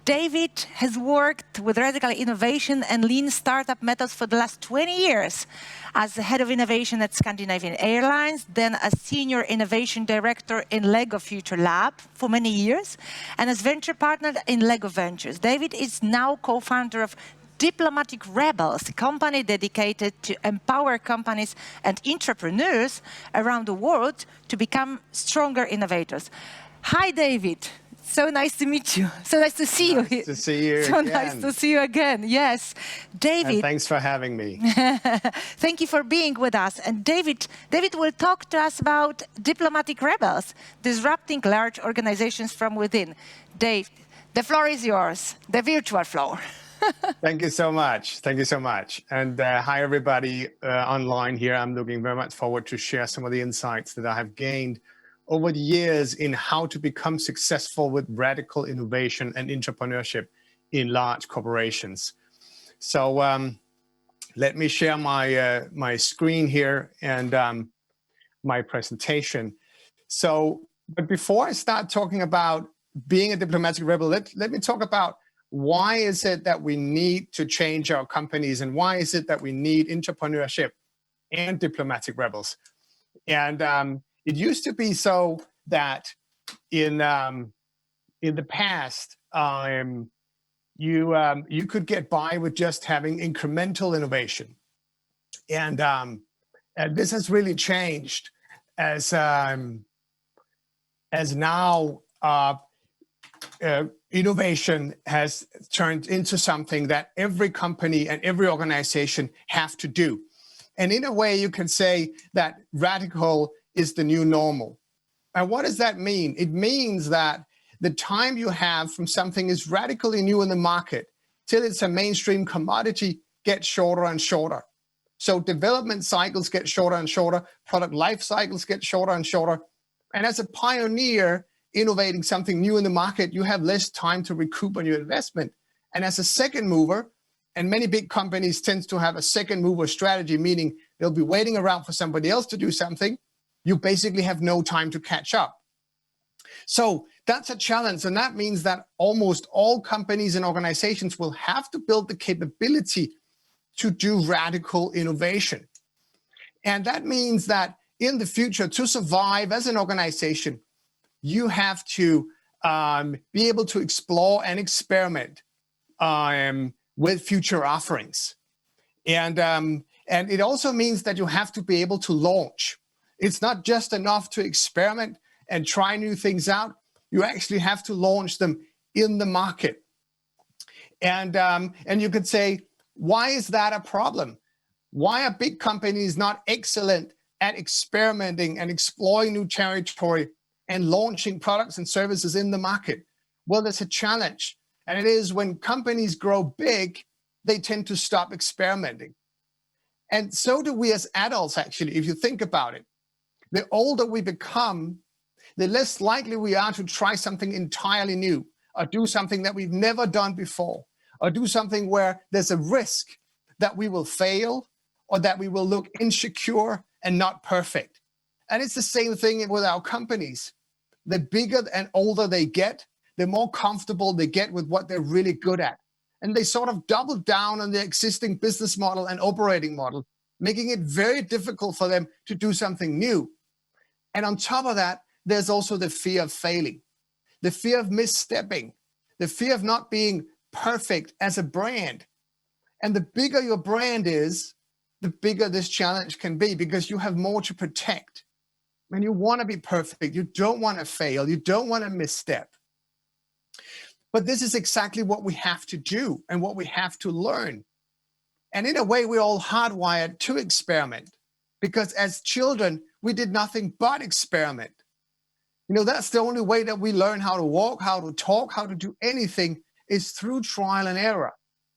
David has worked with radical innovation and lean startup methods for the last 20 years as the head of innovation at Scandinavian Airlines, then as senior innovation director in Lego Future Lab for many years, and as venture partner in Lego Ventures. David is now co-founder of Diplomatic Rebels, a company dedicated to empower companies and entrepreneurs around the world to become stronger innovators. Hi, David. So nice to meet you. So nice to see you. Nice to see you so again. Nice to see you again. Yes, David. And thanks for having me. Thank you for being with us. And David will talk to us about Diplomatic Rebels, disrupting large organizations from within. Dave, the floor is yours, the virtual floor. Thank you so much. Thank you so much. And hi, everybody online here. I'm looking very much forward to share some of the insights that I have gained over the years in how to become successful with radical innovation and entrepreneurship in large corporations. So let me share my screen here and my presentation. So, but before I start talking about being a diplomatic rebel, let me talk about why is it that we need to change our companies and why is it that we need entrepreneurship and diplomatic rebels. And it used to be so that in the past, you could get by with just having incremental innovation, and this has really changed as now innovation has turned into something that every company and every organization have to do. And in a way, you can say that radical is the new normal. And what does that mean? It means that the time you have from something is radically new in the market till it's a mainstream commodity gets shorter and shorter. So development cycles get shorter and shorter, product life cycles get shorter and shorter. And as a pioneer innovating something new in the market, you have less time to recoup on your investment. And as a second mover, and many big companies tend to have a second mover strategy, meaning they'll be waiting around for somebody else to do something. You basically have no time to catch up. So that's a challenge. And that means that almost all companies and organizations will have to build the capability to do radical innovation. And that means that in the future, to survive as an organization, you have to be able to explore and experiment with future offerings. And it also means that you have to be able to launch. It's not just enough to experiment and try new things out. You actually have to launch them in the market. And you could say, why is that a problem? Why are big companies not excellent at experimenting and exploring new territory and launching products and services in the market? Well, there's a challenge. And it is when companies grow big, they tend to stop experimenting. And so do we as adults, actually, if you think about it. The older we become, the less likely we are to try something entirely new or do something that we've never done before or do something where there's a risk that we will fail or that we will look insecure and not perfect. And it's the same thing with our companies. The bigger and older they get, the more comfortable they get with what they're really good at. And they sort of double down on their existing business model and operating model, making it very difficult for them to do something new. And on top of that, there's also the fear of failing, the fear of misstepping, the fear of not being perfect as a brand. And the bigger your brand is, the bigger this challenge can be because you have more to protect. And you want to be perfect. You don't want to fail. You don't want to misstep. But this is exactly what we have to do and what we have to learn. And in a way, we're all hardwired to experiment because as children, we did nothing but experiment. You know, that's the only way that we learn how to walk, how to talk, how to do anything is through trial and error.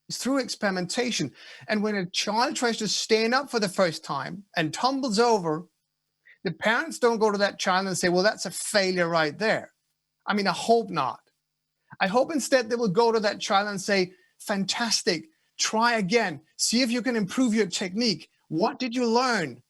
It's through experimentation. And when a child tries to stand up for the first time and tumbles over, the parents don't go to that child and say, well, that's a failure right there. I mean, I hope not. I hope instead they will go to that child and say, fantastic, try again. See if you can improve your technique. What did you learn?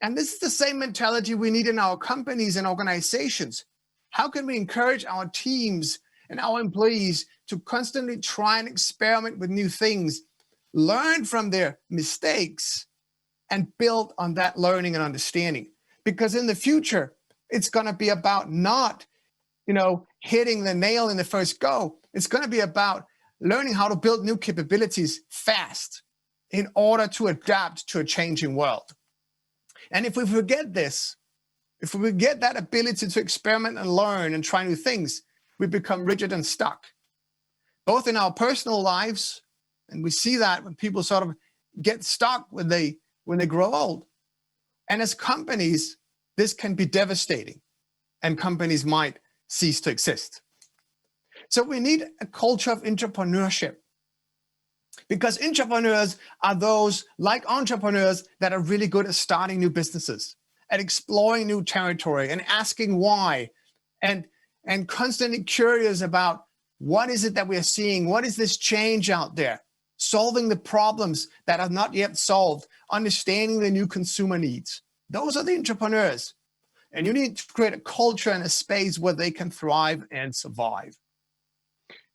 And this is the same mentality we need in our companies and organizations. How can we encourage our teams and our employees to constantly try and experiment with new things, learn from their mistakes, and build on that learning and understanding. Because in the future, it's going to be about not, hitting the nail in the first go. It's going to be about learning how to build new capabilities fast in order to adapt to a changing world. And if we forget this, if we forget that ability to experiment and learn and try new things, we become rigid and stuck, both in our personal lives, and we see that when people sort of get stuck when they grow old. And as companies, this can be devastating, and companies might cease to exist. So we need a culture of entrepreneurship, because entrepreneurs are those, like entrepreneurs, that are really good at starting new businesses, at exploring new territory and asking why, and constantly curious about what is it that we are seeing, what is this change out there, solving the problems that are not yet solved, understanding the new consumer needs. Those are the entrepreneurs. And you need to create a culture and a space where they can thrive and survive.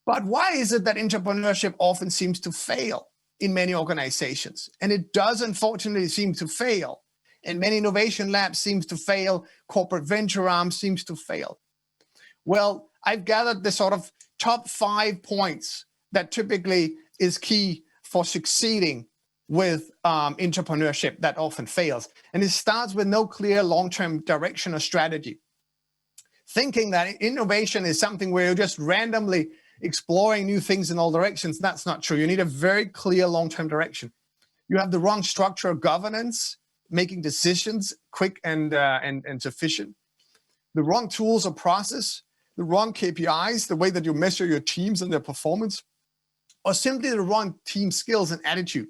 But why is it that entrepreneurship often seems to fail in many organizations? And it does unfortunately seem to fail. And many innovation labs seems to fail, corporate venture arms seems to fail. Well, I've gathered the sort of top 5 points that typically is key for succeeding with entrepreneurship that often fails. And it starts with no clear long-term direction or strategy. Thinking that innovation is something where you're just randomly exploring new things in all directions, that's not true. You need a very clear long-term direction. You have the wrong structure of governance, making decisions quick and sufficient. The wrong tools or process, the wrong KPIs, the way that you measure your teams and their performance, or simply the wrong team skills and attitude.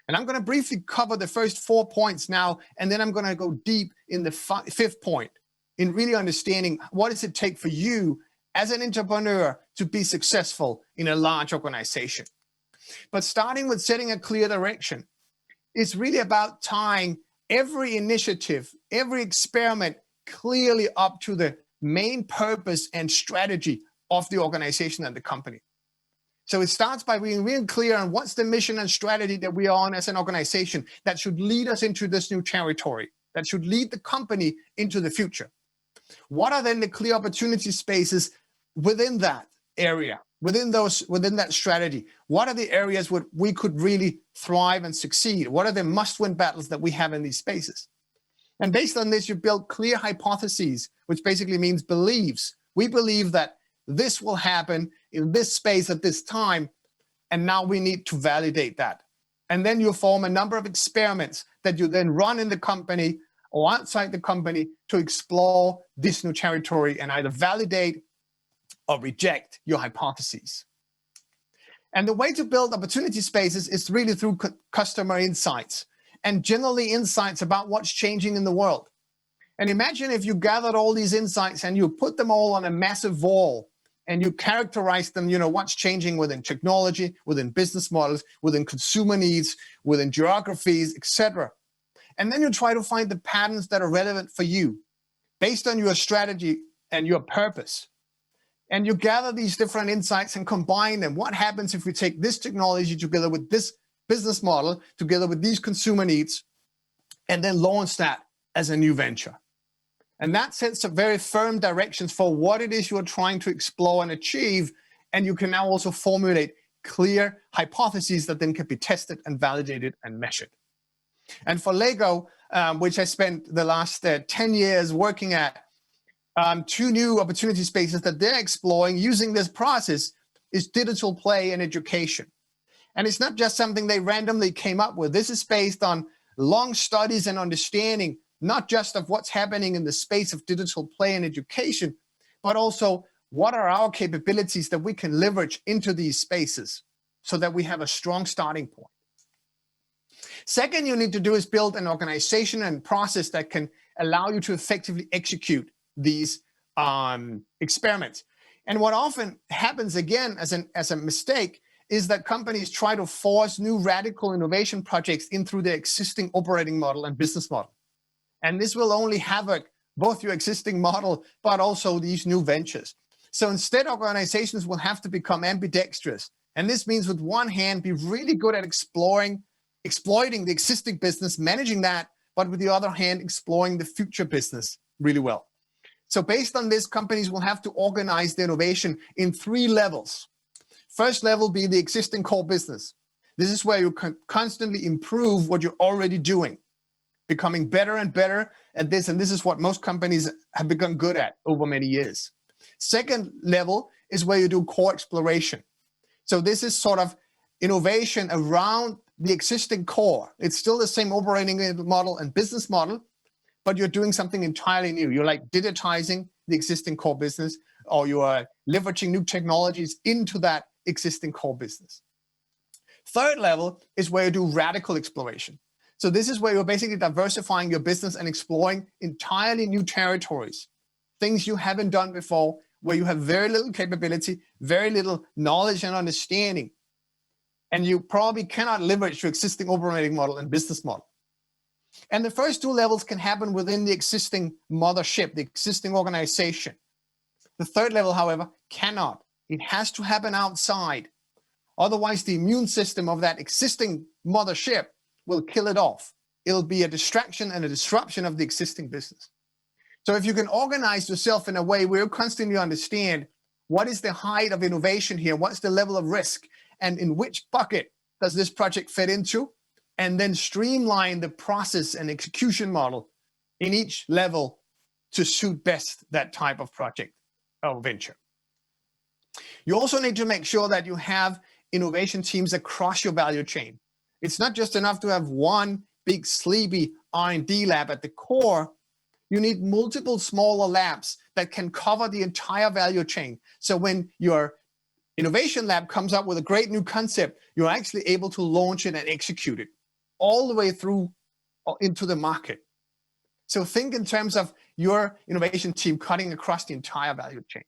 And I'm going to briefly cover the first 4 points now, and then I'm going to go deep in the 5th point, in really understanding what does it take for you as an entrepreneur to be successful in a large organization. But starting with setting a clear direction, it's really about tying every initiative, every experiment clearly up to the main purpose and strategy of the organization and the company. So it starts by being real clear on what's the mission and strategy that we are on as an organization that should lead us into this new territory, that should lead the company into the future. What are then the clear opportunity spaces within that area, within that strategy? What are the areas where we could really thrive and succeed? What are the must-win battles that we have in these spaces? And based on this, you build clear hypotheses, which basically means beliefs. We believe that this will happen in this space at this time, and now we need to validate that. And then you form a number of experiments that you then run in the company or outside the company to explore this new territory and either validate or reject your hypotheses. And the way to build opportunity spaces is really through customer insights, and generally insights about what's changing in the world. And imagine if you gathered all these insights and you put them all on a massive wall and you characterize them, what's changing within technology, within business models, within consumer needs, within geographies, etc. And then you try to find the patterns that are relevant for you based on your strategy and your purpose. And you gather these different insights and combine them. What happens if we take this technology together with this business model, together with these consumer needs, and then launch that as a new venture? And that sets up very firm directions for what it is you are trying to explore and achieve. And you can now also formulate clear hypotheses that then can be tested and validated and measured. And for Lego, which I spent the last 10 years working at, 2 new opportunity spaces that they're exploring using this process is digital play and education. And it's not just something they randomly came up with. This is based on long studies and understanding, not just of what's happening in the space of digital play and education, but also what are our capabilities that we can leverage into these spaces so that we have a strong starting point. Second, you need to do is build an organization and process that can allow you to effectively execute these experiments. And what often happens again as a mistake is that companies try to force new radical innovation projects in through their existing operating model and business model. And this will only havoc both your existing model, but also these new ventures. So instead, organizations will have to become ambidextrous. And this means with one hand, be really good at exploiting the existing business, managing that, but with the other hand, exploring the future business really well. So based on this, companies will have to organize the innovation in 3 levels. First level be the existing core business. This is where you can constantly improve what you're already doing, becoming better and better at this. And this is what most companies have become good at over many years. Second level is where you do core exploration. So this is sort of innovation around the existing core. It's still the same operating model and business model, but you're doing something entirely new. You're like digitizing the existing core business, or you are leveraging new technologies into that existing core business. Third level is where you do radical exploration. So this is where you're basically diversifying your business and exploring entirely new territories, things you haven't done before, where you have very little capability, very little knowledge and understanding, and you probably cannot leverage your existing operating model and business model. And the first 2 levels can happen within the existing mothership, the existing organization. The third level, however, cannot. It has to happen outside. Otherwise, the immune system of that existing mothership will kill it off. It'll be a distraction and a disruption of the existing business. So if you can organize yourself in a way where you constantly understand what is the height of innovation here, what's the level of risk, and in which bucket does this project fit into, and then streamline the process and execution model in each level to suit best that type of project or venture. You also need to make sure that you have innovation teams across your value chain. It's not just enough to have one big sleepy R&D lab at the core. You need multiple smaller labs that can cover the entire value chain. So when your innovation lab comes up with a great new concept, you're actually able to launch it and execute it all the way through into the market. So think in terms of your innovation team cutting across the entire value chain.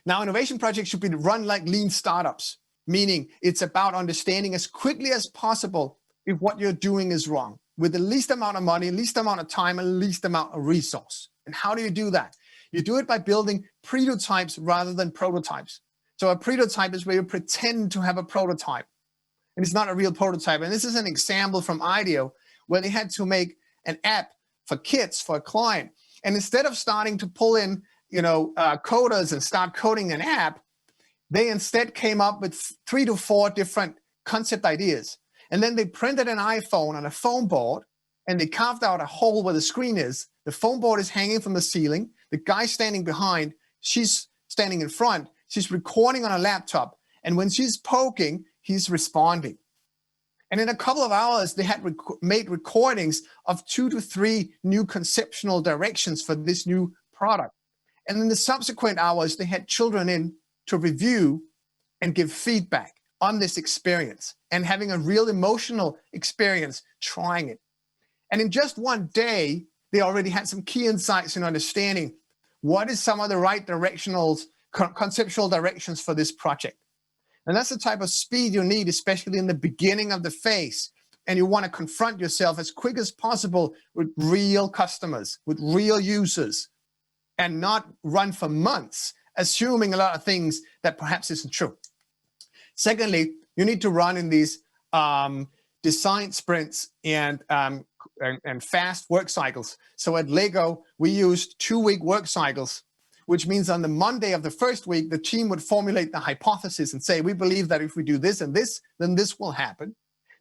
Now, innovation projects should be run like lean startups, meaning it's about understanding as quickly as possible if what you're doing is wrong, with the least amount of money, least amount of time, and least amount of resource. And how do you do that? You do it by building prototypes rather than prototypes. So a prototype is where you pretend to have a prototype, and it's not a real prototype. And this is an example from IDEO, where they had to make an app for kids for a client. And instead of starting to pull in, coders and start coding an app, they instead came up with 3 to 4 different concept ideas. And then they printed an iPhone on a foam board, and they carved out a hole where the screen is. The foam board is hanging from the ceiling. The guy standing behind, she's standing in front. She's recording on a laptop. And when she's poking, he's responding. And in a couple of hours, they had made recordings of 2 to 3 new conceptual directions for this new product. And in the subsequent hours, they had children in to review and give feedback on this experience and having a real emotional experience trying it. And in just one day, they already had some key insights in understanding what is some of the right conceptual directions for this project. And that's the type of speed you need, especially in the beginning of the phase. And you want to confront yourself as quick as possible with real customers, with real users, and not run for months, assuming a lot of things that perhaps isn't true. Secondly, you need to run in these design sprints and fast work cycles. So at Lego, we used 2-week work cycles, which means on the Monday of the first week, the team would formulate the hypothesis and say, we believe that if we do this and this, then this will happen.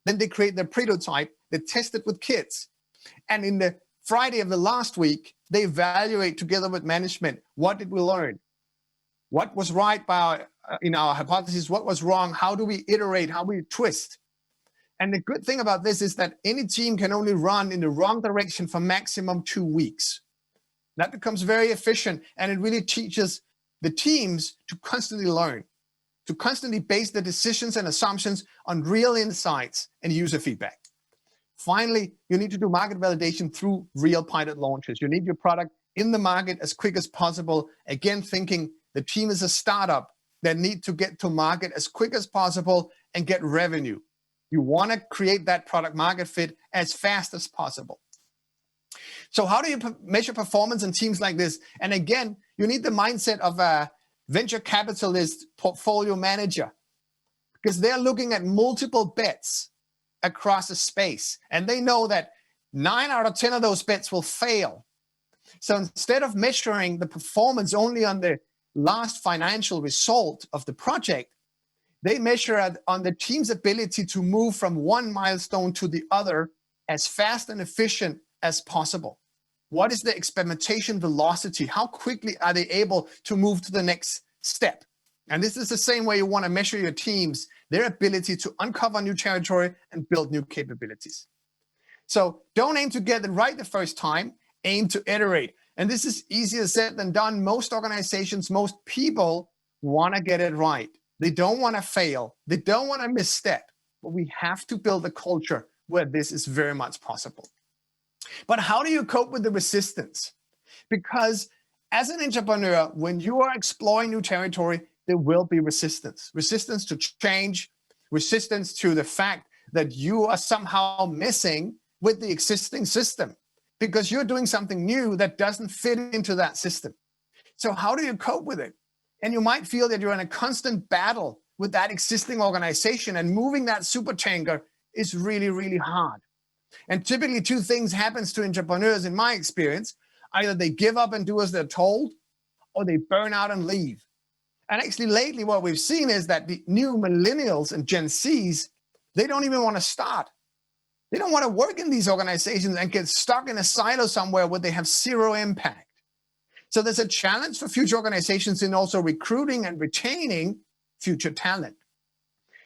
Then they create their prototype, they test it with kids. And in the Friday of the last week, they evaluate together with management, what did we learn? What was right in our hypothesis? What was wrong? How do we iterate? How do we twist? And the good thing about this is that any team can only run in the wrong direction for maximum 2 weeks. That becomes very efficient, and it really teaches the teams to constantly learn, to constantly base their decisions and assumptions on real insights and user feedback. Finally, you need to do market validation through real pilot launches. You need your product in the market as quick as possible. Again, thinking the team is a startup that need to get to market as quick as possible and get revenue. You want to create that product market fit as fast as possible. So how do you measure performance in teams like this? And again, you need the mindset of a venture capitalist portfolio manager, because they're looking at multiple bets across a space, and they know that 9 out of 10 of those bets will fail. So instead of measuring the performance only on the last financial result of the project, they measure on the team's ability to move from one milestone to the other as fast and efficient as possible. What is the experimentation velocity? How quickly are they able to move to the next step? And this is the same way you want to measure your teams, their ability to uncover new territory and build new capabilities. So don't aim to get it right the first time, aim to iterate. And this is easier said than done. Most organizations, most people want to get it right. They don't want to fail. They don't want to misstep. But we have to build a culture where this is very much possible. But how do you cope with the resistance? Because as an entrepreneur, when you are exploring new territory, there will be resistance. Resistance to change, resistance to the fact that you are somehow messing with the existing system because you're doing something new that doesn't fit into that system. So how do you cope with it? And you might feel that you're in a constant battle with that existing organization, and moving that supertanker is really, really hard. And typically two things happens to entrepreneurs in my experience. Either they give up and do as they're told, or they burn out and leave. And actually lately what we've seen is that the new millennials and Gen Zs, they don't even want to start. They don't want to work in these organizations and get stuck in a silo somewhere where they have zero impact. So there's a challenge for future organizations in also recruiting and retaining future talent.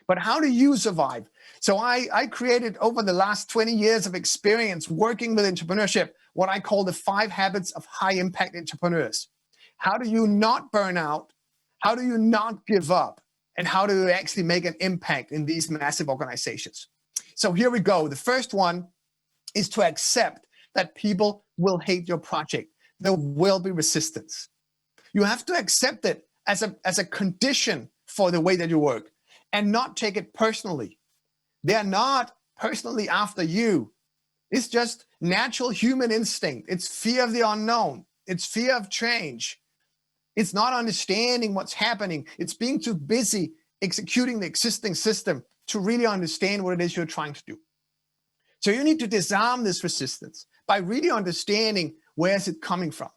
But how do you survive? So I created, over the last 20 years of experience working with entrepreneurship, what I call the 5 habits of high impact entrepreneurs. How do you not burn out? How do you not give up? And how do you actually make an impact in these massive organizations? So here we go. The first one is to accept that people will hate your project. There will be resistance. You have to accept it as a condition for the way that you work and not take it personally. They are not personally after you. It's just natural human instinct. It's fear of the unknown. It's fear of change. It's not understanding what's happening. It's being too busy executing the existing system to really understand what it is you're trying to do. So you need to disarm this resistance by really understanding where is it coming from.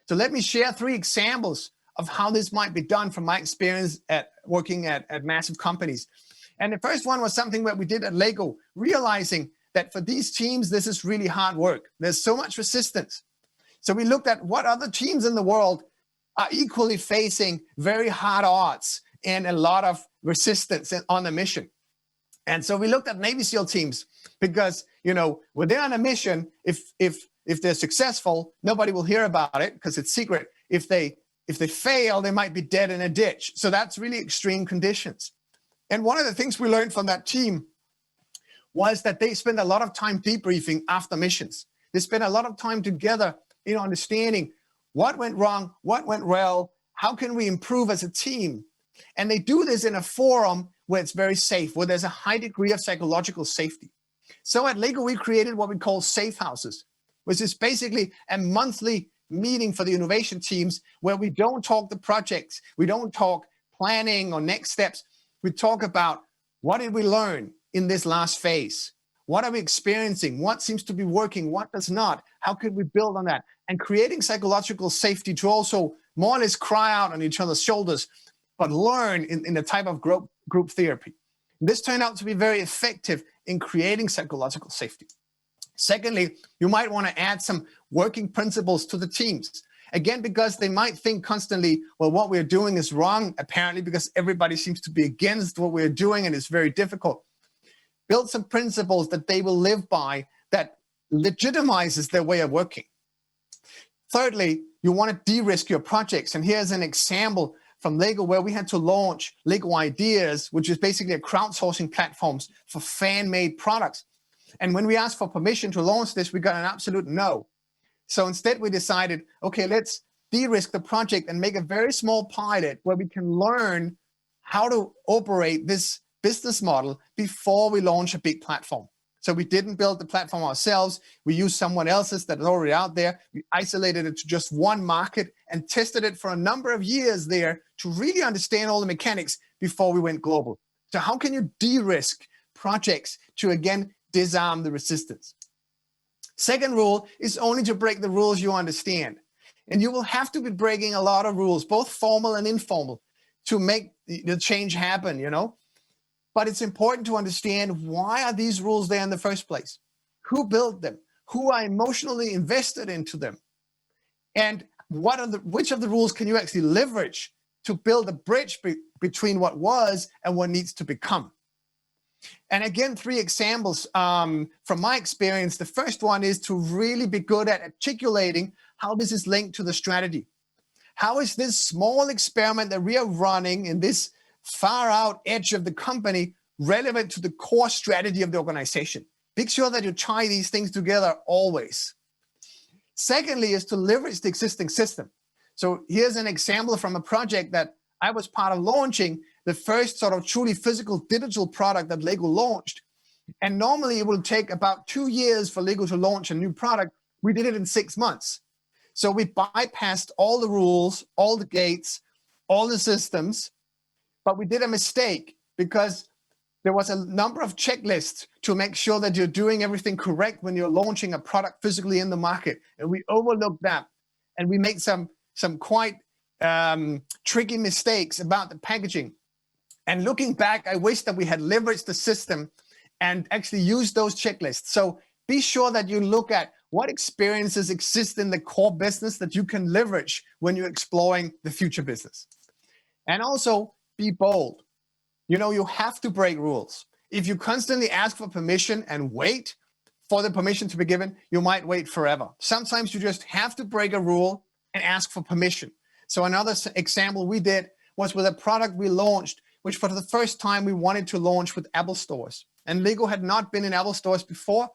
So let me share 3 examples of how this might be done from my experience at working at massive companies. And the first one was something that we did at Lego, realizing that for these teams, this is really hard work. There's so much resistance. So we looked at what other teams in the world are equally facing very hard odds and a lot of resistance on the mission. And so we looked at Navy SEAL teams because, you know, when they're on a mission, if they're successful, nobody will hear about it because it's secret. If they fail, they might be dead in a ditch. So that's really extreme conditions. And one of the things we learned from that team was that they spend a lot of time debriefing after missions. They spend a lot of time together in understanding what went wrong, what went well, how can we improve as a team? And they do this in a forum where it's very safe, where there's a high degree of psychological safety. So at Lego, we created what we call safe houses, which is basically a monthly meeting for the innovation teams where we don't talk the projects, we don't talk planning or next steps. We talk about what did we learn in this last phase? What are we experiencing? What seems to be working? What does not? How could we build on that? And creating psychological safety to also more or less cry out on each other's shoulders, but learn in the type of group therapy. This turned out to be very effective in creating psychological safety. Secondly, you might want to add some working principles to the teams. Again, because they might think constantly, well, what we're doing is wrong, apparently, because everybody seems to be against what we're doing and it's very difficult. Build some principles that they will live by that legitimizes their way of working. Thirdly, you want to de-risk your projects. And here's an example from Lego where we had to launch Lego Ideas, which is basically a crowdsourcing platform for fan-made products. And when we asked for permission to launch this, we got an absolute no. So instead we decided, okay, let's de-risk the project and make a very small pilot where we can learn how to operate this business model before we launch a big platform. So we didn't build the platform ourselves. We used someone else's that is already out there. We isolated it to just one market and tested it for a number of years there to really understand all the mechanics before we went global. So how can you de-risk projects to, again, disarm the resistance? Second rule is only to break the rules you understand. And you will have to be breaking a lot of rules, both formal and informal, to make the change happen, you know? But it's important to understand, why are these rules there in the first place? Who built them? Who are emotionally invested into them? And which of the rules can you actually leverage to build a bridge between what was and what needs to become? And again, 3 examples from my experience. The first one is to really be good at articulating how this is linked to the strategy. How is this small experiment that we are running in this far out edge of the company relevant to the core strategy of the organization? Make sure that you tie these things together always. Secondly is to leverage the existing system. So here's an example from a project that I was part of launching, the first sort of truly physical digital product that Lego launched. And normally it will take about 2 years for Lego to launch a new product. We did it in 6 months. So we bypassed all the rules, all the gates, all the systems, but we did a mistake because there was a number of checklists to make sure that you're doing everything correct when you're launching a product physically in the market. And we overlooked that. And we made some quite tricky mistakes about the packaging. And looking back, I wish that we had leveraged the system and actually used those checklists. So be sure that you look at what experiences exist in the core business that you can leverage when you're exploring the future business. And also be bold. You know, you have to break rules. If you constantly ask for permission and wait for the permission to be given, you might wait forever. Sometimes you just have to break a rule and ask for permission. So another example we did was with a product we launched, which for the first time we wanted to launch with Apple stores. And Lego had not been in Apple stores before.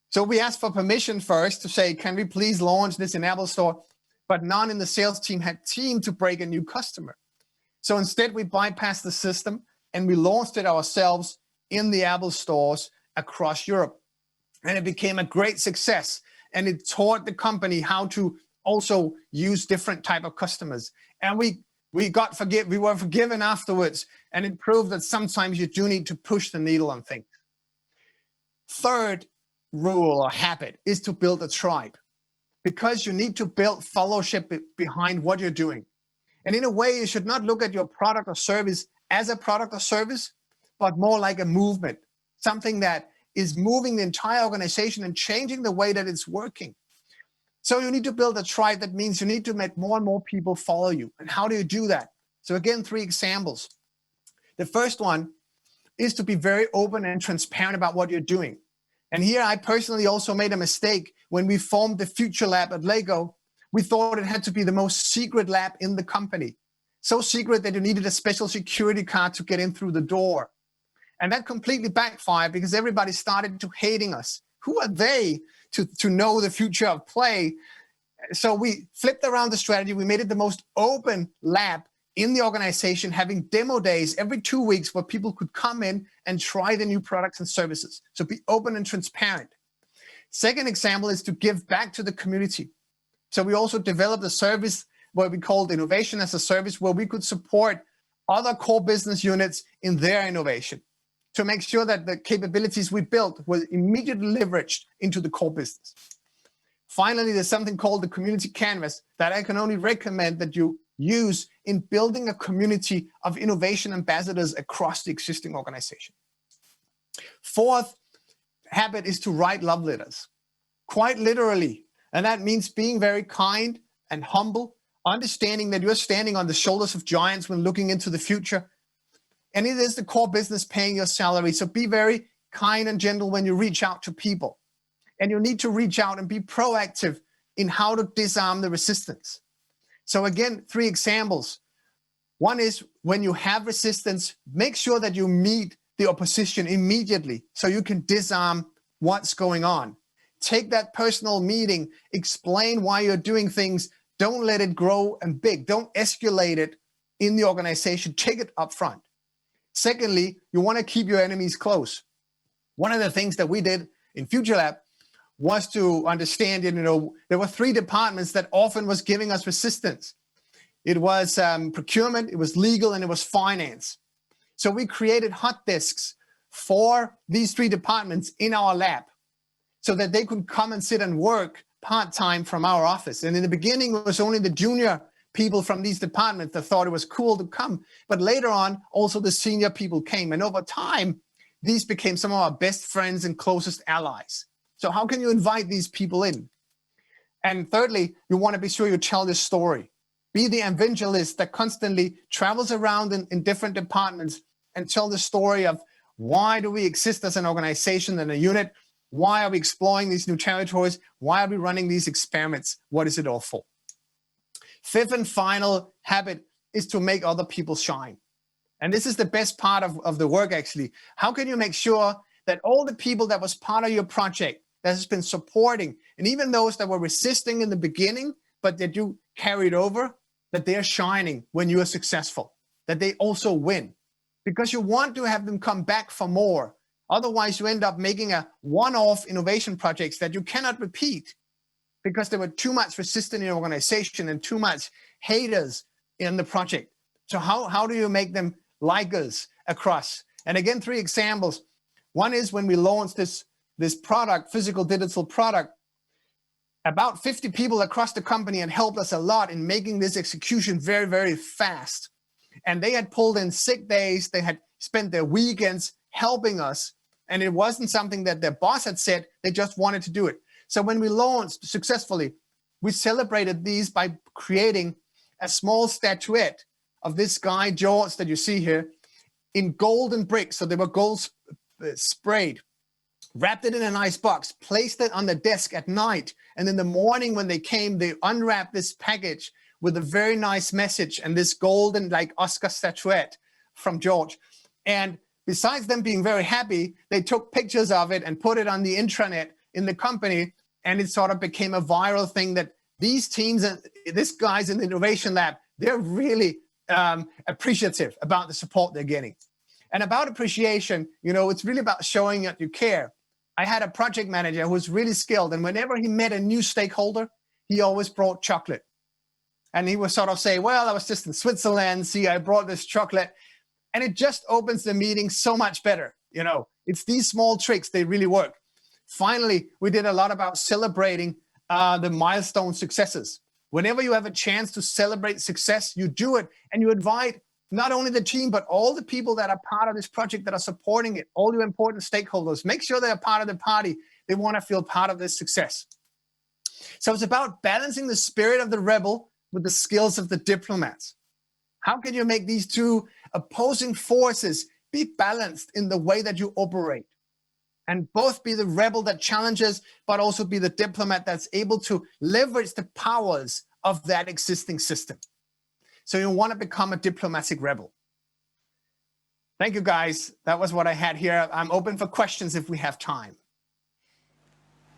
So we asked for permission first to say, can we please launch this in Apple store? But none in the sales team had team to break a new customer. So instead we bypassed the system and we launched it ourselves in the Apple stores across Europe. And it became a great success. And it taught the company how to also use different type of customers. And we were forgiven afterwards. And it proved that sometimes you do need to push the needle on things. Third rule or habit is to build a tribe, because you need to build fellowship behind what you're doing. And in a way, you should not look at your product or service as a product or service, but more like a movement, something that is moving the entire organization and changing the way that it's working. So you need to build a tribe. That means you need to make more and more people follow you. And how do you do that? So again, 3 examples. The first one is to be very open and transparent about what you're doing. And here I personally also made a mistake when we formed the Future Lab at Lego. We thought it had to be the most secret lab in the company. So secret that you needed a special security card to get in through the door. And that completely backfired because everybody started to hating us. Who are they to know the future of play? So we flipped around the strategy. We made it the most open lab in the organization, having demo days every 2 weeks where people could come in and try the new products and services. So be open and transparent. Second example is to give back to the community. So we also developed a service what we called Innovation as a Service, where we could support other core business units in their innovation to make sure that the capabilities we built were immediately leveraged into the core business. Finally, there's something called the Community Canvas that I can only recommend that you use in building a community of innovation ambassadors across the existing organization. Fourth habit is to write love letters, quite literally. And that means being very kind and humble, understanding that you're standing on the shoulders of giants when looking into the future. And it is the core business paying your salary. So be very kind and gentle when you reach out to people. And you need to reach out and be proactive in how to disarm the resistance. So again, 3 examples. One is when you have resistance, make sure that you meet the opposition immediately so you can disarm what's going on. Take that personal meeting, explain why you're doing things. Don't let it grow and big. Don't escalate it in the organization. Take it up front. Secondly, you want to keep your enemies close. One of the things that we did in FutureLab was to understand, there were 3 departments that often was giving us resistance. It was procurement, it was legal, and it was finance. So we created hot desks for these 3 departments in our lab so that they could come and sit and work part-time from our office. And in the beginning, it was only the junior people from these departments that thought it was cool to come. But later on, also the senior people came. And over time, these became some of our best friends and closest allies. So how can you invite these people in? And thirdly, you want to be sure you tell this story. Be the evangelist that constantly travels around in different departments and tell the story of why do we exist as an organization and a unit? Why are we exploring these new territories? Why are we running these experiments? What is it all for? 5th and final habit is to make other people shine. And this is the best part of the work, actually. How can you make sure that all the people that was part of your project, that has been supporting, and even those that were resisting in the beginning, but that you carried over, that they're shining when you are successful, that they also win? Because you want to have them come back for more. Otherwise, you end up making a one-off innovation projects that you cannot repeat because there were too much resistance in the organization and too much haters in the project. So how do you make them like us across? And again, 3 examples. One is when we launched this product, physical digital product, about 50 people across the company had helped us a lot in making this execution very, very fast. And they had pulled in sick days. They had spent their weekends helping us. And it wasn't something that their boss had said. They just wanted to do it. So when we launched successfully, we celebrated these by creating a small statuette of this guy, George, that you see here, in golden bricks. So they were gold sprayed, wrapped it in a nice box, placed it on the desk at night. And in the morning when they came, they unwrapped this package with a very nice message and this golden, like Oscar statuette from George. And besides them being very happy, they took pictures of it and put it on the intranet in the company. And it sort of became a viral thing that these teams and these guys in the Innovation Lab, they're really appreciative about the support they're getting. And about appreciation, it's really about showing that you care. I had a project manager who was really skilled, and whenever he met a new stakeholder, he always brought chocolate. And he would sort of say, well, I was just in Switzerland, see, I brought this chocolate. And it just opens the meeting so much better. It's these small tricks, they really work. Finally, we did a lot about celebrating the milestone successes. Whenever you have a chance to celebrate success, you do it, and you invite not only the team, but all the people that are part of this project that are supporting it, all your important stakeholders. Make sure they're part of the party. They want to feel part of this success. So it's about balancing the spirit of the rebel with the skills of the diplomats. How can you make these 2 opposing forces be balanced in the way that you operate? And both be the rebel that challenges, but also be the diplomat that's able to leverage the powers of that existing system. So you want to become a diplomatic rebel. Thank you, guys. That was what I had here. I'm open for questions if we have time.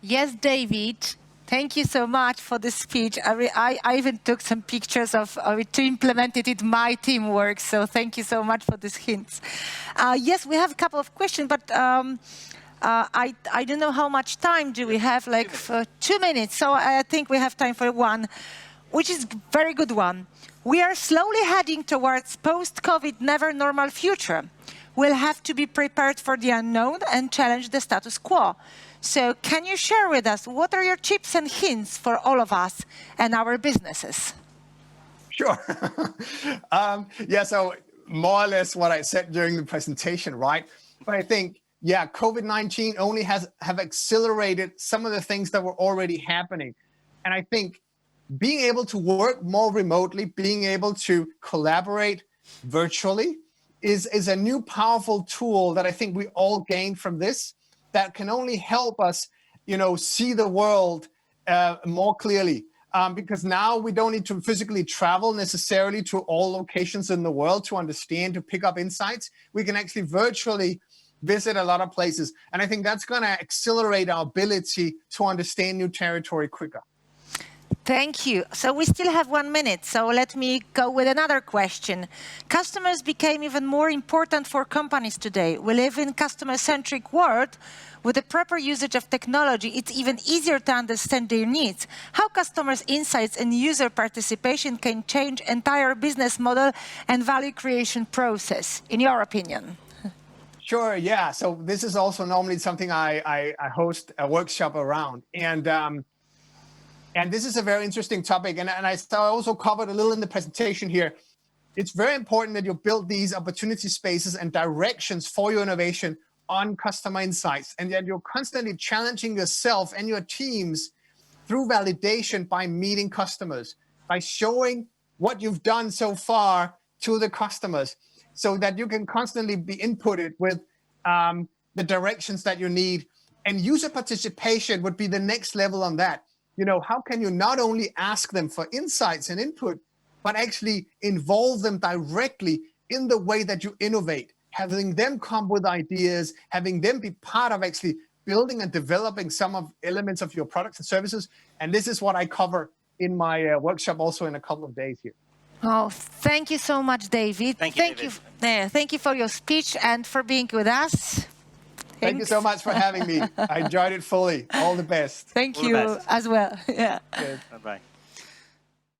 Yes, David. Thank you so much for this speech. I even took some pictures of it to implement it in my teamwork. So thank you so much for these hints. Yes, we have a couple of questions, but I don't know how much time do we have, like for 2 minutes. So I think we have time for one, which is a very good one. We are slowly heading towards post-COVID never normal future. We'll have to be prepared for the unknown and challenge the status quo. So can you share with us, what are your tips and hints for all of us and our businesses? Sure. So more or less what I said during the presentation, right? But I think, COVID-19 only have accelerated some of the things that were already happening. And I think being able to work more remotely, being able to collaborate virtually is a new powerful tool that I think we all gain from this, that can only help us, see the world more clearly. Because now we don't need to physically travel necessarily to all locations in the world to understand, to pick up insights. We can actually virtually visit a lot of places. And I think that's going to accelerate our ability to understand new territory quicker. Thank you. So we still have 1 minute, so let me go with another question. Customers became even more important for companies today. We live in a customer-centric world. With the proper usage of technology, it's even easier to understand their needs. How customers' insights and user participation can change entire business model and value creation process, in your opinion? Sure, yeah. So this is also normally something I host a workshop around. And this is a very interesting topic. And I also covered a little in the presentation here. It's very important that you build these opportunity spaces and directions for your innovation on customer insights, and that you're constantly challenging yourself and your teams through validation by meeting customers, by showing what you've done so far to the customers, so that you can constantly be inputted with the directions that you need. And user participation would be the next level on that. You know, how can you not only ask them for insights and input, but actually involve them directly in the way that you innovate, having them come with ideas, having them be part of actually building and developing some of elements of your products and services. And this is what I cover in my workshop also in a couple of days here. Oh, thank you so much, David. Thank you, David. Thank you for your speech and for being with us. Thank you so much for having me. I enjoyed it fully. All the best. Thank All the you best. as well. Yeah. Cheers. Bye-bye.